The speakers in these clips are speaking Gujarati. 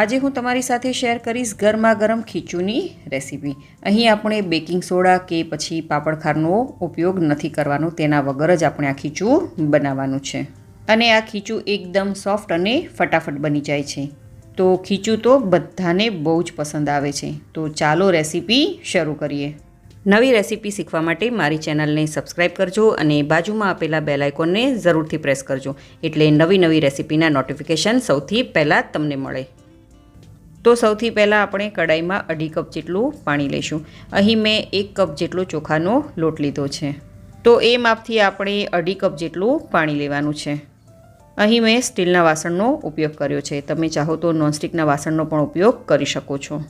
આજે હું તમારી સાથે શેર કરીશ ગરમા ગરમ ખીચુની રેસીપી। અહીં આપણે બેકિંગ સોડા કે પછી પાપડખારનો ઉપયોગ નથી કરવાનો, તેના વગર જ આપણે આ ખીચું બનાવવાનું છે અને આ ખીચું એકદમ સોફ્ટ અને ફટાફટ બની જાય છે। તો ખીચું તો બધાને બહુ જ પસંદ આવે છે। તો ચાલો રેસીપી શરૂ કરીએ। નવી રેસીપી શીખવા માટે મારી ચેનલને સબસ્ક્રાઈબ કરજો અને બાજુમાં આપેલા બેલ આઇકોનને જરૂરથી પ્રેસ કરજો, એટલે નવી રેસીપીના નોટિફિકેશન સૌથી પહેલાં તમને મળે। તો સૌથી પહેલાં આપણે કડાઈમાં 2.5 કપ જેટલું પાણી લઈશું। અહીં મેં 1 કપ જેટલો ચોખાનો લોટ લીધો છે, તો એ માપથી આપણે 2.5 કપ જેટલું પાણી લેવાનું છે। અહીં મેં સ્ટીલના વાસણનો ઉપયોગ કર્યો છે, તમે ચાહો તો નોનસ્ટિકના વાસણનો પણ ઉપયોગ કરી શકો છો।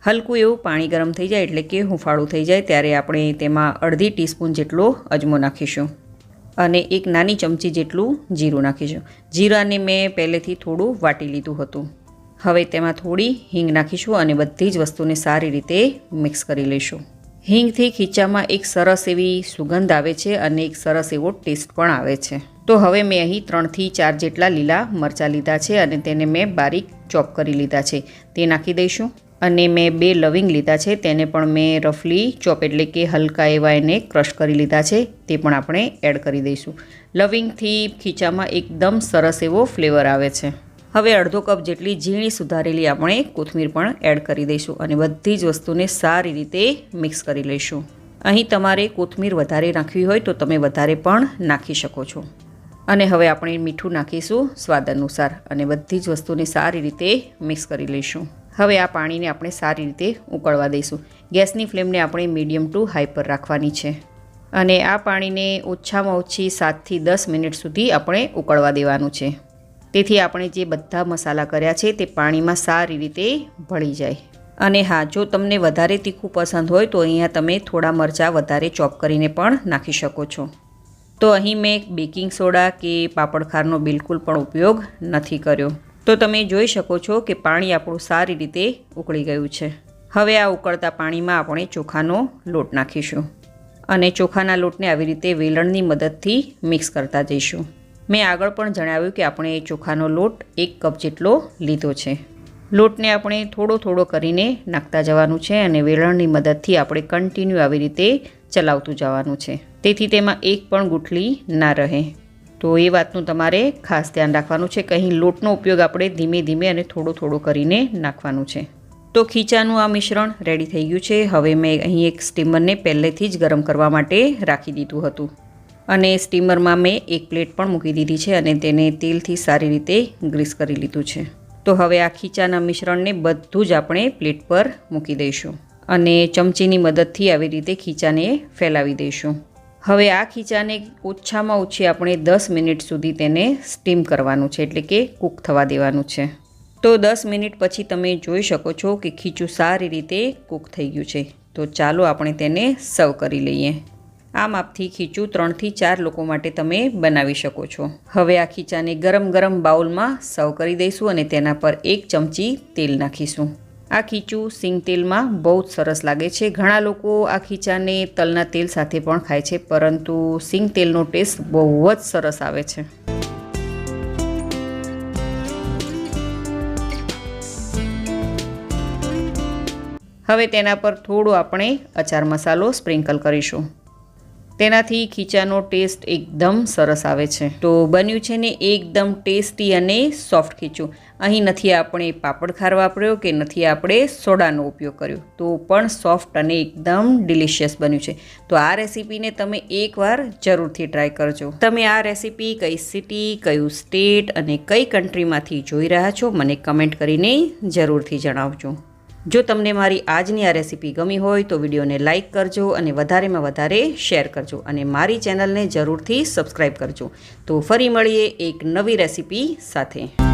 હલકું એવું પાણી ગરમ થઈ જાય એટલે કે હુંફાળું થઈ જાય ત્યારે આપણે તેમાં 1/2 ટીસ્પૂન જેટલો અજમો નાખીશું અને 1 નાની ચમચી જેટલું જીરું નાખીશું। જીરાને મેં પહેલેથી થોડું વાટી લીધું હતું। હવે તેમાં થોડી હિંગ નાખીશું અને બધી જ વસ્તુને સારી રીતે મિક્સ કરી લઈશું। હિંગથી ખીચામાં એક સરસ એવી સુગંધ આવે છે અને એક સરસ એવો ટેસ્ટ પણ આવે છે। તો હવે મેં અહીં 3 થી 4 જેટલા લીલા મરચાં લીધા છે અને તેને મેં બારીક ચોપ કરી લીધા છે, તે નાખી દઈશું। અને મેં 2 લવિંગ લીધા છે, તેને પણ મેં રફલી ચોપ એટલે કે હલકા એવા એને ક્રશ કરી લીધા છે, તે પણ આપણે એડ કરી દઈશું। લવિંગથી ખીચામાં એકદમ સરસ એવો ફ્લેવર આવે છે। હવે 1/2 કપ જેટલી ઝીણી સુધારેલી આપણે કોથમીર પણ એડ કરી દઈશું અને બધી જ વસ્તુને સારી રીતે મિક્સ કરી લઈશું। અહીં તમારે કોથમીર વધારે નાખવી હોય તો તમે વધારે પણ નાખી શકો છો। અને હવે આપણે મીઠું નાખીશું સ્વાદ અનુસાર અને બધી જ વસ્તુને સારી રીતે મિક્સ કરી લઈશું। હવે આ પાણીને આપણે સારી રીતે ઉકળવા દઈશું। ગેસની ફ્લેમને આપણે મીડિયમ ટુ હાઈ પર રાખવાની છે અને આ પાણીને ઓછામાં ઓછી 7 થી 10 મિનિટ સુધી આપણે ઉકળવા દેવાનું છે, તેથી આપણે જે બધા મસાલા કર્યા છે તે પાણીમાં સારી રીતે ભળી જાય। અને હા, જો તમને વધારે તીખું પસંદ હોય તો અહીંયા તમે થોડા મરચાં વધારે ચોપ કરીને પણ નાખી શકો છો। તો અહીં મેં બેકિંગ સોડા કે પાપડખારનો બિલકુલ પણ ઉપયોગ નથી કર્યો। તો તમે જોઈ શકો છો કે પાણી આપણું સારી રીતે ઉકળી ગયું છે। હવે આ ઉકળતા પાણીમાં આપણે ચોખાનો લોટ નાખીશું અને ચોખાના લોટને આવી રીતે વેલણની મદદથી મિક્સ કરતા જઈશું। મેં આગળ પણ જણાવ્યું કે આપણે ચોખાનો લોટ 1 કપ જેટલો લીધો છે। લોટને આપણે થોડો કરીને નાખતા જવાનું છે અને વેલણની મદદથી આપણે કન્ટિન્યુ આવી રીતે ચલાવતું જવાનું છે, તેથી તેમાં એક પણ ગુઠલી ના રહે। તો એ વાતનું તમારે ખાસ ધ્યાન રાખવાનું છે કે અહીં લોટનો ઉપયોગ આપણે ધીમે ધીમે અને થોડો કરીને નાખવાનું છે। તો ખીચાનું આ મિશ્રણ રેડી થઈ ગયું છે। હવે મેં અહીં એક સ્ટીમરને પહેલેથી જ ગરમ કરવા માટે રાખી દીધું હતું અને સ્ટીમરમાં મેં એક પ્લેટ પણ મૂકી દીધી છે અને તેને તેલથી સારી રીતે ગ્રીસ કરી લીધું છે। તો હવે આ ખીચાના મિશ્રણને બધું જ આપણે પ્લેટ પર મૂકી દઈશું અને ચમચીની મદદથી આવી રીતે ખીચાને ફેલાવી દઈશું। હવે આ ખીચાને ઓછામાં ઓછી આપણે 10 મિનિટ સુધી તેને સ્ટીમ કરવાનું છે, એટલે કે કૂક થવા દેવાનું છે। તો 10 મિનિટ પછી તમે જોઈ શકો છો કે ખીચું સારી રીતે કૂક થઈ ગયું છે। તો ચાલો આપણે તેને સર્વ કરી લઈએ। આ માપથી ખીચું 3 થી 4 લોકો માટે તમે બનાવી શકો છો। હવે આ ખીચાને ગરમ બાઉલમાં સર્વ કરી દઈશું અને તેના પર 1 ચમચી તેલ નાખીશું। આ ખીચું સિંગ તેલમાં બહુ જ સરસ લાગે છે। ઘણા લોકો આ ખીચાને તલના તેલ સાથે પણ ખાય છે, પરંતુ સિંગ તેલનો ટેસ્ટ બહુ જ સરસ આવે છે। હવે તેના પર થોડો આપણે અચાર મસાલો સ્પ્રિંકલ કરીશું, તેનાથી ખીચાનો ટેસ્ટ એકદમ સરસ આવે છે। તો બન્યું છે ને એકદમ ટેસ્ટી અને સોફ્ટ ખીચું। અહીં નથી આપણે પાપડખાર વાપર્યો કે નથી આપણે સોડાનો ઉપયોગ કર્યો, તો પણ સોફ્ટ અને એકદમ ડિલિશિયસ બન્યું છે। તો આ રેસીપીને તમે એકવાર જરૂરથી ટ્રાય કરજો। તમે આ રેસીપી કઈ સિટી, કયું સ્ટેટ અને કઈ કન્ટ્રીમાંથી જોઈ રહ્યા છો મને કમેન્ટ કરીને જરૂરથી જણાવજો। જો તમને મારી આજની આ રેસીપી ગમી હોય તો વિડીયોને લાઇક કરજો અને વધારેમાં વધારે શેર કરજો અને મારી ચેનલને જરૂરથી સબસ્ક્રાઈબ કરજો। તો ફરી મળીએ એક નવી રેસીપી સાથે।